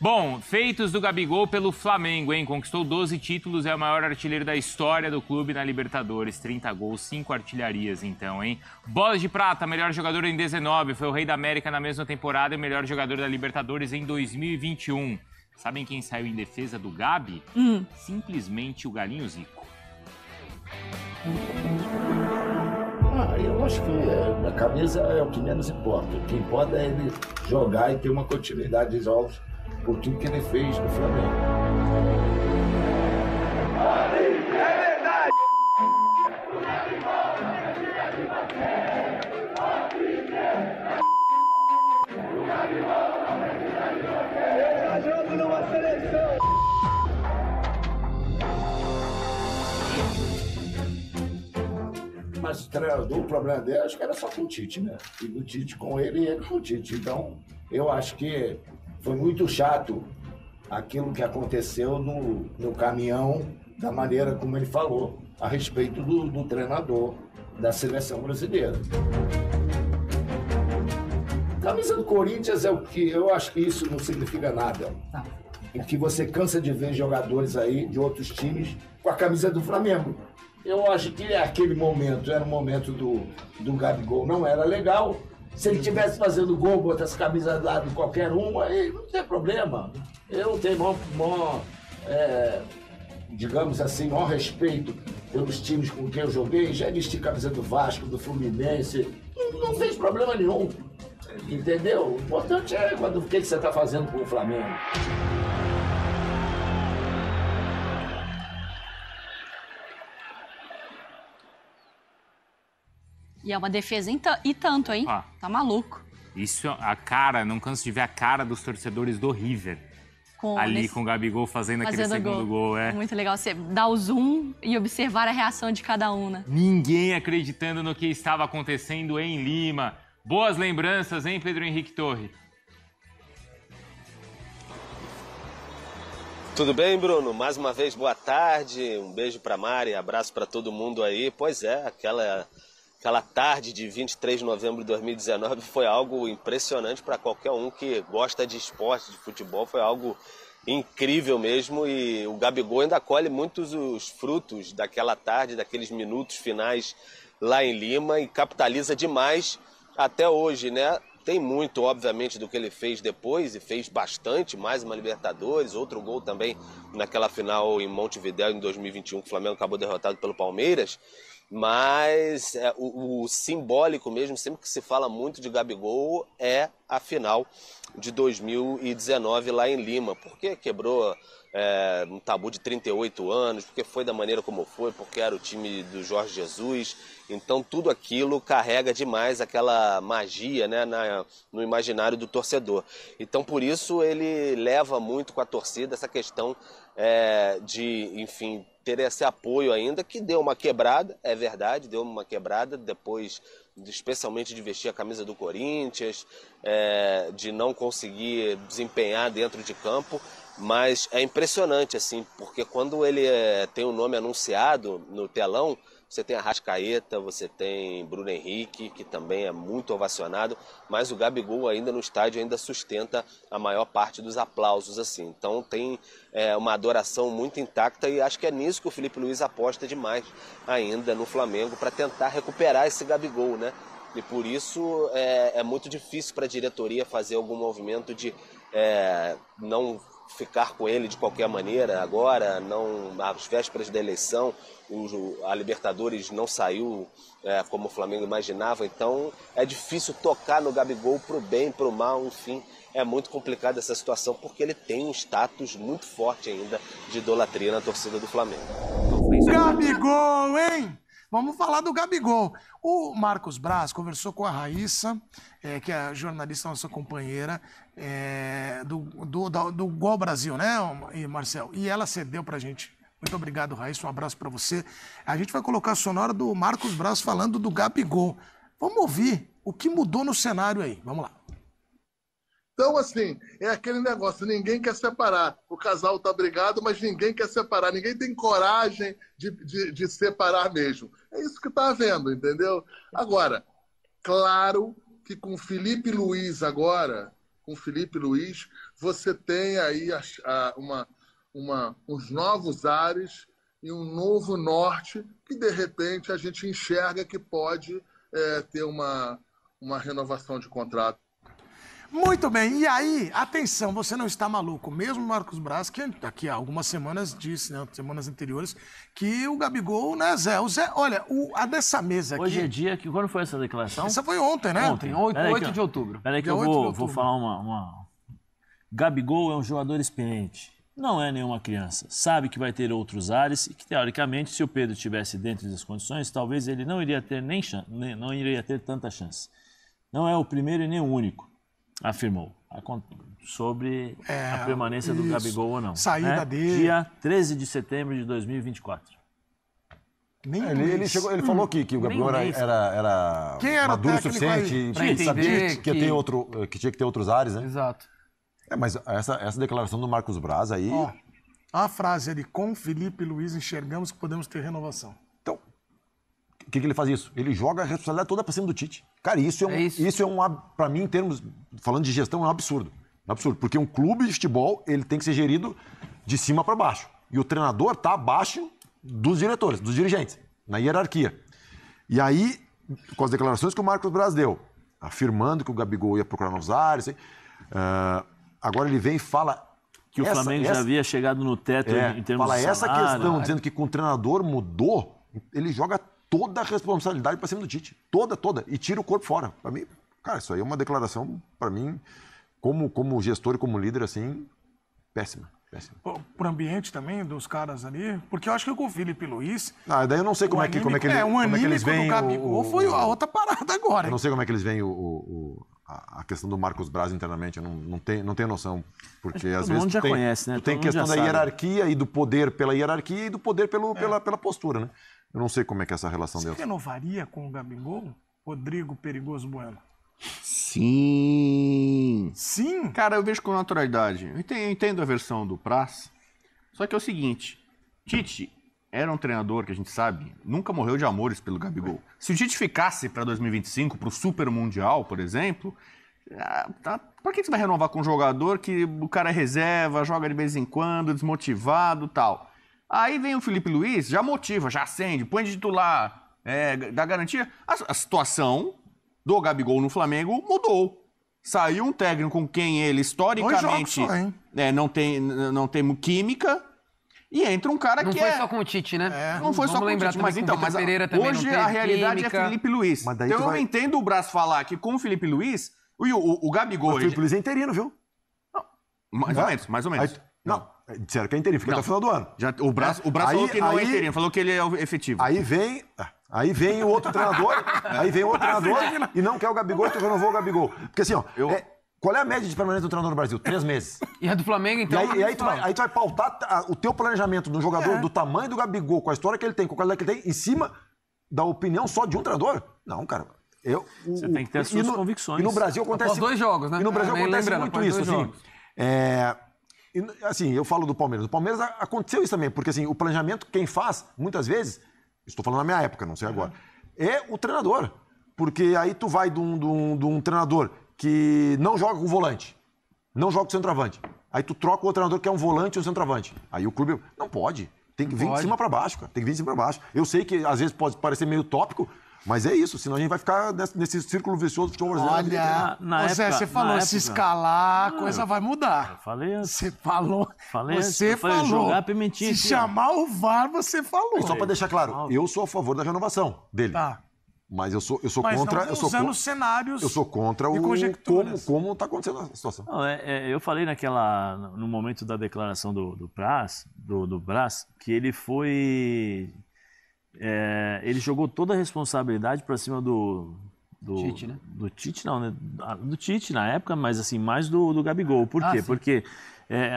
Bom, feitos do Gabigol pelo Flamengo, hein? Conquistou 12 títulos, é o maior artilheiro da história do clube na Libertadores. 30 gols, 5 artilharias, então, hein? Bola de Prata, melhor jogador em 19, foi o Rei da América na mesma temporada e melhor jogador da Libertadores em 2021. Sabem quem saiu em defesa do Gabi? Simplesmente o Galinho Zico. Eu acho que a camisa é o que menos importa. O que importa é ele jogar e ter uma continuidade de jogos por tudo que ele fez no Flamengo. É verdade! Ele joga numa seleção! Mas o treinador, o problema dele, acho que era só com o Tite, né? E o Tite com ele e ele com o Tite. Então, eu acho que foi muito chato aquilo que aconteceu no caminhão, da maneira como ele falou, a respeito do treinador da seleção brasileira. A camisa do Corinthians é o que eu acho que isso não significa nada. E que você cansa de ver jogadores aí de outros times com a camisa do Flamengo. Eu acho que aquele momento era o momento do Gabigol, não era legal. Se ele tivesse fazendo gol, botar as camisas lá de qualquer um, aí não tem problema. Eu tenho digamos assim, maior respeito pelos times com quem eu joguei. Já vesti camisa do Vasco, do Fluminense, não fez problema nenhum. Entendeu? O importante é o que você está fazendo com o Flamengo. E é uma defesa e tanto, hein? Tá maluco. Isso, a cara, não canso de ver a cara dos torcedores do River. Com o Gabigol fazendo aquele segundo gol. É muito legal você dar o zoom e observar a reação de cada um, né? Ninguém acreditando no que estava acontecendo em Lima. Boas lembranças, hein, Pedro Henrique Torre? Tudo bem, Bruno? Mais uma vez, boa tarde. Um beijo para Mari, abraço para todo mundo aí. Pois é, aquela tarde de 23 de novembro de 2019 foi algo impressionante para qualquer um que gosta de esporte, de futebol. Foi algo incrível mesmo e o Gabigol ainda colhe muitos os frutos daquela tarde, daqueles minutos finais lá em Lima e capitaliza demais até hoje, né? Tem muito, obviamente, do que ele fez depois e fez bastante, mais uma Libertadores, outro gol também naquela final em Montevidéu em 2021, que o Flamengo acabou derrotado pelo Palmeiras. Mas o simbólico mesmo, sempre que se fala muito de Gabigol, é a final de 2019 lá em Lima. Porque quebrou um tabu de 38 anos, porque foi da maneira como foi, porque era o time do Jorge Jesus. Então tudo aquilo carrega demais aquela magia, né, no imaginário do torcedor. Então por isso ele leva muito com a torcida essa questão de, enfim, ter esse apoio ainda, que deu uma quebrada, é verdade, deu uma quebrada depois, especialmente de vestir a camisa do Corinthians, de não conseguir desempenhar dentro de campo, mas é impressionante, assim, porque quando ele tem o nome anunciado no telão, você tem Arrascaeta, você tem Bruno Henrique, que também é muito ovacionado, mas o Gabigol ainda no estádio ainda sustenta a maior parte dos aplausos, assim. Então tem uma adoração muito intacta e acho que é nisso que o Felipe Luiz aposta demais ainda no Flamengo para tentar recuperar esse Gabigol, né? E por isso é muito difícil para a diretoria fazer algum movimento de não ficar com ele de qualquer maneira agora, não às vésperas da eleição, a Libertadores não saiu como o Flamengo imaginava, então é difícil tocar no Gabigol pro bem, pro mal, enfim, é muito complicada essa situação porque ele tem um status muito forte ainda de idolatria na torcida do Flamengo. Gabigol, hein? Vamos falar do Gabigol. O Marcos Braz conversou com a Raíssa, que é a jornalista, nossa companheira, do Gol Brasil, né, Marcel? E ela cedeu pra gente. Muito obrigado, Raíssa. Um abraço pra você. A gente vai colocar a sonora do Marcos Braz falando do Gabigol. Vamos ouvir o que mudou no cenário aí. Vamos lá. Então, assim, é aquele negócio, ninguém quer separar. O casal tá brigado, mas ninguém quer separar. Ninguém tem coragem de separar mesmo. É isso que tá havendo, entendeu? Agora, claro que com o Felipe Luiz agora, você tem aí uns novos ares e um novo norte que, de repente, a gente enxerga que pode ter uma renovação de contrato. Muito bem, e aí, atenção, você não está maluco. Mesmo o Marcos Braz, que daqui a algumas semanas disse, né, semanas anteriores, que o Gabigol, né, Zé? O Zé, olha, a dessa mesa aqui... Hoje é dia que... Quando foi essa declaração? Essa foi ontem, né? Ontem, 8 de outubro. Peraí que eu vou falar uma... Gabigol é um jogador experiente. Não é nenhuma criança. Sabe que vai ter outros ares e que, teoricamente, se o Pedro estivesse dentro das condições, talvez ele não iria ter não iria ter tanta chance. Não é o primeiro e nem o único. Afirmou sobre a permanência do Gabigol ou não. Saída dele. Dia 13 de setembro de 2024. Ele falou que o Gabigol era maduro o suficiente, sabia que tinha que ter outros ares, né? Exato. Mas essa declaração do Marcos Braz aí... Ó, a frase ali, com Felipe Luiz enxergamos que podemos ter renovação. Então, o que ele faz isso? Ele joga a responsabilidade toda pra cima do Tite. Cara, isso é pra mim, em termos, falando de gestão, é um absurdo. É um absurdo, porque um clube de futebol, ele tem que ser gerido de cima para baixo. E o treinador tá abaixo dos diretores, dos dirigentes, na hierarquia. E aí, com as declarações que o Marcos Braz deu, afirmando que o Gabigol ia procurar novos ares, agora ele vem e fala... Que o Flamengo já havia chegado no teto em termos de salário. Essa questão, dizendo que com o treinador mudou, ele joga toda a responsabilidade para cima do Tite. Toda. E tira o corpo fora. Para mim, cara, isso aí é uma declaração, para mim, como gestor e como líder, assim, péssima. Pro ambiente também dos caras ali, porque eu acho que com o Felipe Luiz... daí eu não sei como é que eles veem do Gabigol foi a outra parada agora. Eu não sei como é que eles veem a questão do Marcos Braz internamente, eu não tenho noção. Porque às vezes já conhece, né? Tu tem questão da hierarquia e do poder pela hierarquia e do poder pela postura, né? Eu não sei como é que é essa relação deles. Você renovaria com o Gabigol, Rodrigo Perigoso Bueno? Sim. Sim? Cara, eu vejo com naturalidade. Eu entendo a versão do Praz. Só que é o seguinte, Tite era um treinador que a gente sabe, nunca morreu de amores pelo Gabigol. Se o Tite ficasse para 2025, para o Super Mundial, por exemplo, por que você vai renovar com um jogador que o cara é reserva, joga de vez em quando, desmotivado e tal? Aí vem o Felipe Luiz, já motiva, já acende, põe de titular, dá garantia. A situação do Gabigol no Flamengo mudou. Saiu um técnico com quem ele historicamente não tem química e entra um cara não foi só com o Tite, né? Não foi só com o Tite, mas hoje a realidade é Felipe Luiz. Então eu entendo o Braz falar que com o Felipe Luiz, o Gabigol... O Felipe Luiz é interino, viu? Mais ou menos. Não. Disseram que é interino, fica até o final do ano. O Braz falou que não é interino, falou que ele é efetivo. Aí vem o outro treinador, e não quer o Gabigol, então renovou o Gabigol. Porque assim, qual é a média de permanência do treinador no Brasil? 3 meses. E a do Flamengo, então? E aí tu vai pautar o teu planejamento do jogador, do tamanho do Gabigol, com a história que ele tem, com a qualidade que ele tem, em cima da opinião só de um treinador? Não, cara. Você tem que ter as suas convicções. E no Brasil acontece... Após 2 jogos, né? E no Brasil acontece muito isso, assim, eu falo do Palmeiras. O Palmeiras aconteceu isso também, porque assim, o planejamento, quem faz, muitas vezes, estou falando na minha época, não sei agora, é o treinador. Porque aí tu vai de um treinador que não joga com volante, não joga com centroavante. Aí tu troca o treinador que é um volante e um centroavante. Aí o clube não pode. Tem que vir de cima para baixo, cara. Tem que vir de cima para baixo. Eu sei que às vezes pode parecer meio tópico, mas é isso, senão a gente vai ficar nesse círculo vicioso do futebol brasileiro. Olha, Zé, você falou, se escalar, a coisa vai mudar. Eu falei antes. Você falou. Você falou. Jogar pimentinha se chamar o VAR, você falou. E só para deixar claro, eu sou a favor da renovação dele. Tá. Mas eu sou contra... Não usando cenários. Eu sou contra como está acontecendo a situação. Não, eu falei no momento da declaração do Braz, que ele foi... ele jogou toda a responsabilidade para cima do Tite, né? Do Tite, não, né? Do Tite na época, mas assim, mais do Gabigol. Por quê? Sim. Porque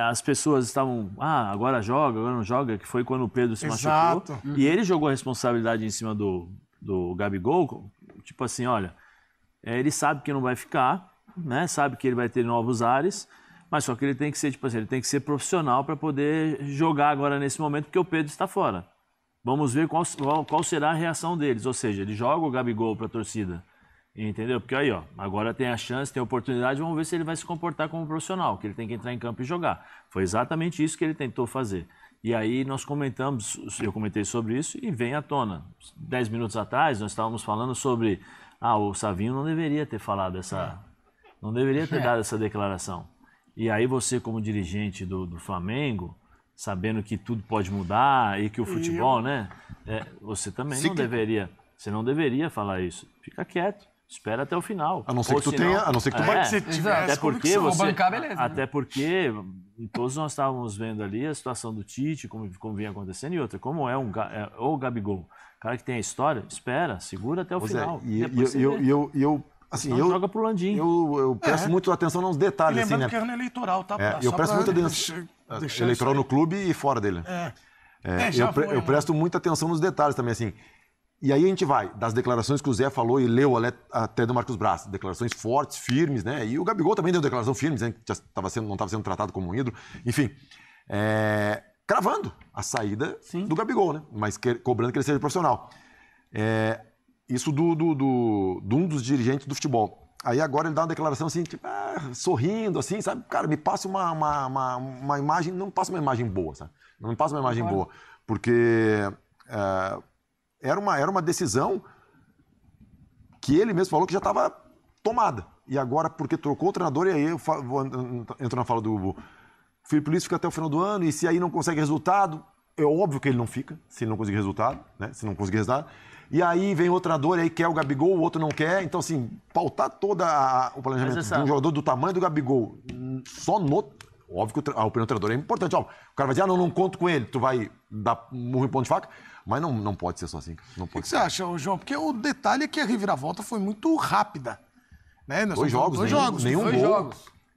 as pessoas estavam, agora joga, agora não joga, que foi quando o Pedro se machucou. E ele jogou a responsabilidade em cima do Gabigol, tipo assim, olha, ele sabe que não vai ficar, né? Sabe que ele vai ter novos ares, mas só que ele tem que ser, tipo assim, ele tem que ser profissional para poder jogar agora nesse momento, porque o Pedro está fora. Vamos ver qual será a reação deles. Ou seja, ele joga o Gabigol para a torcida Entendeu? Porque aí, ó, agora tem a chance, tem a oportunidade, vamos ver se ele vai se comportar como profissional, que ele tem que entrar em campo e jogar. Foi exatamente isso que ele tentou fazer. E aí nós comentamos, eu comentei sobre isso e vem à tona. 10 minutos atrás nós estávamos falando sobre, o Savinho não deveria ter falado não deveria ter dado essa declaração. E aí você, como dirigente do Flamengo, sabendo que tudo pode mudar e que o futebol, né, você também não deveria falar isso. Fica quieto. Espera até o final. A não ser que tu tenha, a não ser que tu vai até porque você, bancar, beleza, né? até porque todos nós estávamos vendo ali a situação do Tite, como vinha acontecendo, e outra, como o Gabigol, cara que tem a história, espera, segura até o final. Eu joga pro Landim. Eu presto muito atenção nos detalhes. E lembrando assim, que é ano eleitoral, tá? Eu presto muita atenção eleitoral no clube e fora dele. Eu presto muita atenção nos detalhes também, assim. E aí a gente vai das declarações que o Zé falou e leu até do Marcos Braz. Declarações fortes, firmes, né? E o Gabigol também deu declaração firme, né? Que não estava sendo tratado como um ídolo. Enfim, cravando a saída do Gabigol, né? Mas cobrando que ele seja profissional. Isso de um dos dirigentes do futebol. Aí agora ele dá uma declaração assim, tipo, sorrindo, assim, sabe? Cara, me passa uma imagem, não passa uma imagem boa, sabe? Não me passa uma imagem boa. Porque... Era uma decisão que ele mesmo falou que já estava tomada. E agora, porque trocou o treinador, e aí entro na fala do Felipe Luiz, fica até o final do ano, e se aí não consegue resultado, é óbvio que ele não fica, se ele não conseguir resultado, né? Se não conseguir resultado. E aí vem outro treinador, e aí quer o Gabigol, o outro não quer. Então, assim, pautar todo o planejamento de um jogador do tamanho do Gabigol, óbvio que a opinião do treinador é importante. Ó, o cara vai dizer, não conto com ele, tu vai dar murro em ponto de faca. Mas não pode ser só assim. O que você acha, João? Porque o detalhe é que a reviravolta foi muito rápida. Né? Dois jogos.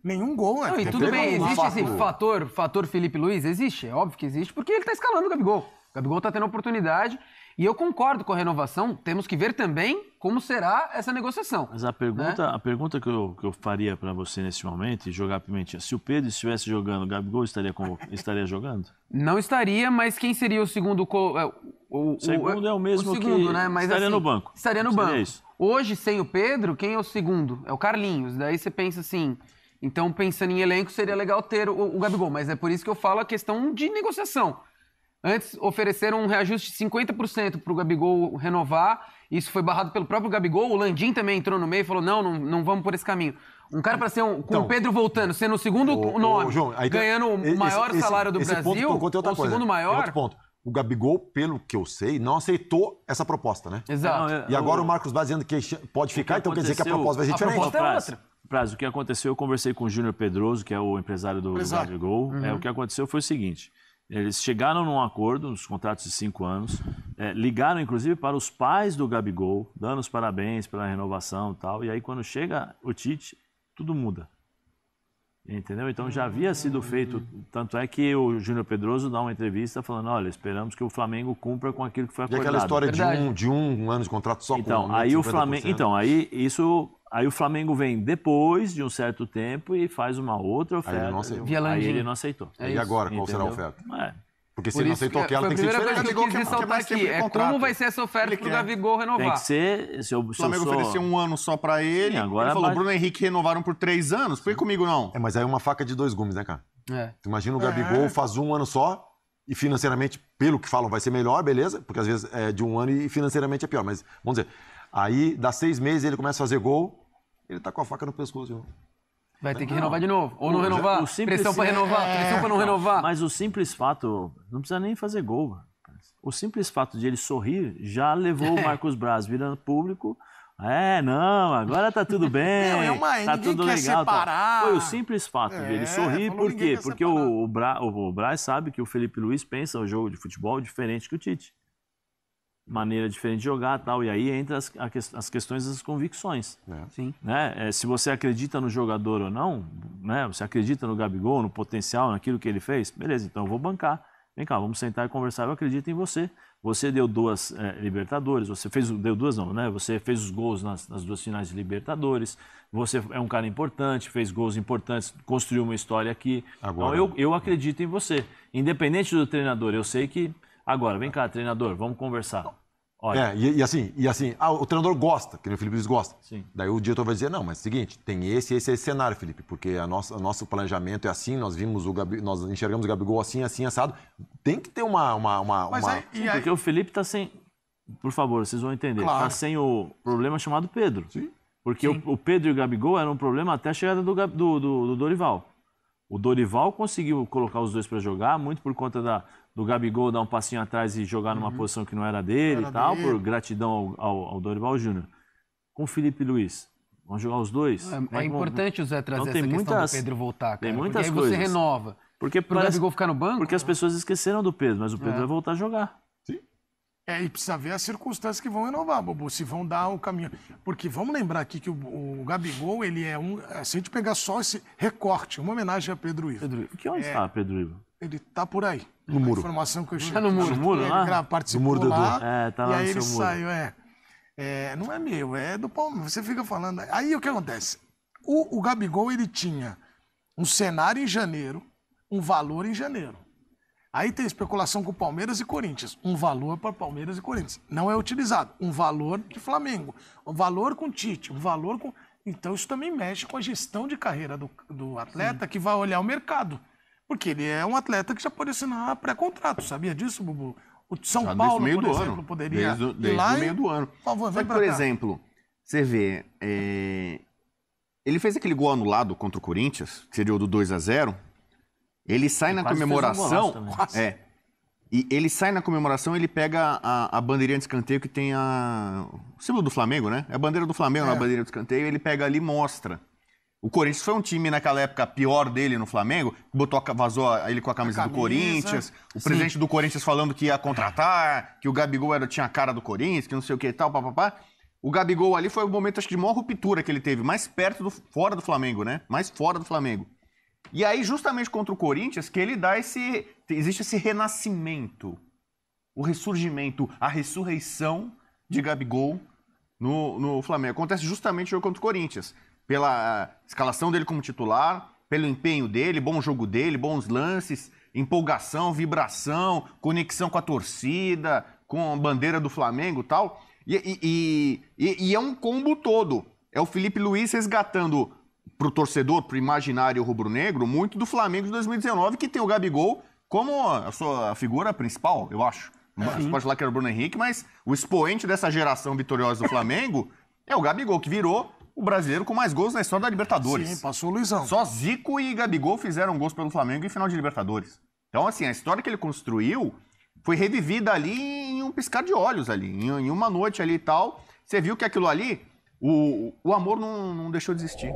Nenhum gol, né? Não, e tudo bem, existe esse fator Felipe Luiz? Existe, é óbvio que existe, porque ele tá escalando o Gabigol. O Gabigol tá tendo oportunidade. E eu concordo com a renovação, temos que ver também como será essa negociação. Mas a pergunta que eu faria para você nesse momento, e jogar a pimentinha, se o Pedro estivesse jogando, o Gabigol estaria jogando? Não estaria, mas quem seria o segundo... O segundo é o mesmo segundo, né? Mas, estaria no banco. Estaria no banco. Isso. Hoje, sem o Pedro, quem é o segundo? É o Carlinhos. Daí você pensa assim... Então, pensando em elenco, seria legal ter o Gabigol. Mas é por isso que eu falo a questão de negociação. Antes, ofereceram um reajuste de 50% para o Gabigol renovar. Isso foi barrado pelo próprio Gabigol. O Landim também entrou no meio e falou, não vamos por esse caminho. Um cara para ser com o Pedro voltando, sendo o segundo nome, João, ganhando o maior salário do Brasil, o segundo maior... Outro ponto. O Gabigol, pelo que eu sei, não aceitou essa proposta, né? Exato. E agora o Marcos Braz dizendo que pode ficar, então quer dizer que a proposta vai ser diferente. A proposta é outra. Praz, o que aconteceu, eu conversei com o Júnior Pedroso, que é o empresário do Gabigol. O que aconteceu foi o seguinte... Eles chegaram num acordo, nos contratos de 5 anos, ligaram inclusive para os pais do Gabigol, dando os parabéns pela renovação e tal, e aí quando chega o Tite, tudo muda. Entendeu? Então já havia sido feito, tanto é que o Júnior Pedroso dá uma entrevista falando, olha, esperamos que o Flamengo cumpra com aquilo que foi acordado. E aquela história de um ano de contrato só então, com aí o Flamengo, Aí o Flamengo vem depois de um certo tempo e faz uma outra oferta. Aí ele não aceitou. E agora, qual será a oferta? Porque se ele não aceitou aquela, tem que ser diferente. Foi a primeira coisa que eu quis ressaltar aqui. É como vai ser essa oferta pro Gabigol renovar. Tem que ser... O Flamengo ofereceu um ano só pra ele. Agora ele falou, Bruno e Henrique renovaram por 3 anos. Por que comigo não? Mas aí é uma faca de 2 gumes, né, cara? Tu imagina o Gabigol faz um ano só e financeiramente, pelo que falam, vai ser melhor, beleza? Porque às vezes é de um ano e financeiramente é pior. Mas, vamos dizer, aí dá 6 meses ele começa a fazer gol, ele tá com a faca no pescoço, viu? Vai ter que renovar de novo. Ou não renovar. Pressão pra renovar, pressão pra não renovar. Mas o simples fato, não precisa nem fazer gol. O simples fato de ele sorrir já levou o Marcos Braz virando público. Agora tá tudo bem. Tá tudo legal. Tá. Foi o simples fato de ele sorrir. Por quê? Porque o Braz sabe que o Felipe Luiz pensa o jogo de futebol diferente que o Tite. Maneira diferente de jogar e tal. E aí entra as questões das convicções. Sim. Né? Se você acredita no jogador ou não, né? Você acredita no Gabigol, no potencial, naquilo que ele fez, beleza, então eu vou bancar. Vem cá, vamos sentar e conversar, eu acredito em você. Você deu 2 Libertadores, você fez os gols nas 2 finais de Libertadores, você é um cara importante, fez gols importantes, construiu uma história aqui. Agora, então eu acredito em você. Independente do treinador, eu sei que... Agora, vem cá, treinador, vamos conversar. Olha. E assim, o treinador gosta, que nem o Felipe Luiz gosta. Sim. Daí o diretor vai dizer, não, mas é o seguinte, tem esse cenário, Felipe, porque o nosso planejamento é assim, nós enxergamos o Gabigol assim, assado. Tem que ter Porque o Felipe tá sem... Por favor, vocês vão entender. Claro. Tá sem o problema chamado Pedro. Sim. Porque o Pedro e o Gabigol eram um problema até a chegada do Dorival. O Dorival conseguiu colocar os dois para jogar, muito por conta do Gabigol dar um passinho atrás e jogar numa posição que não era dele por gratidão ao Dorival Júnior. Com o Felipe Luiz, vão jogar os dois? É importante o Zé trazer então, essa questão do Pedro voltar, cara. Tem muitas porque aí coisas. você renova. Porque o Gabigol ficar no banco... Porque as pessoas esqueceram do Pedro, mas o Pedro vai voltar a jogar. Sim. E precisa ver as circunstâncias que vão renovar, Bobo, se vão dar o caminho. Porque vamos lembrar aqui que o Gabigol, ele é se a gente pegar só esse recorte, uma homenagem a Pedro Ivo. Onde está Pedro Ivo? Ele tá por aí. No muro. A informação que eu cheguei. Tá no muro Ele participou do lá, tá lá e aí no ele seu muro. saiu, não é meu, é do Palmeiras. Você fica falando. Aí o que acontece? O Gabigol, ele tinha um cenário em janeiro, um valor em janeiro. Aí tem especulação com Palmeiras e Corinthians. Um valor para Palmeiras e Corinthians. Não é utilizado. Um valor de Flamengo. Um valor com Tite. Um valor com... Então isso também mexe com a gestão de carreira do atleta, que vai olhar o mercado. Porque ele é um atleta que já pode assinar pré-contrato. Sabia disso, Bubu? O São Paulo, por exemplo, poderia desde o meio do ano. Por favor, vem por exemplo, você vê... Ele fez aquele gol anulado contra o Corinthians, que seria o do 2-0. Ele sai na comemoração. E ele sai na comemoração, ele pega a bandeirinha de escanteio que tem o símbolo do Flamengo, né? É a bandeira do Flamengo na bandeira de escanteio, ele pega ali e mostra. O Corinthians foi um time naquela época pior dele no Flamengo, vazou ele com a camisa do Corinthians, o presidente do Corinthians falando que ia contratar, que o Gabigol tinha a cara do Corinthians, que não sei o que e tal, papapá. O Gabigol ali foi o momento, acho que de maior ruptura que ele teve, mais fora do Flamengo, né? Mais fora do Flamengo. E aí, justamente contra o Corinthians, que ele dá existe esse renascimento, o ressurgimento, a ressurreição de Gabigol no Flamengo. Acontece justamente no jogo contra o Corinthians. Pela escalação dele como titular, pelo empenho dele, bom jogo dele, bons lances, empolgação, vibração, conexão com a torcida, com a bandeira do Flamengo e tal. E é um combo todo. É o Felipe Luiz resgatando pro torcedor, pro imaginário rubro-negro, muito do Flamengo de 2019, que tem o Gabigol como a sua figura principal, eu acho. Você pode falar que era o Bruno Henrique, mas o expoente dessa geração vitoriosa do Flamengo é o Gabigol, que virou o brasileiro com mais gols na história da Libertadores. Sim, passou o Luizão. Só Zico e Gabigol fizeram gols pelo Flamengo em final de Libertadores. Então, assim, a história que ele construiu foi revivida ali em um piscar de olhos ali, em uma noite ali e tal. Você viu que aquilo ali, o amor não deixou de existir.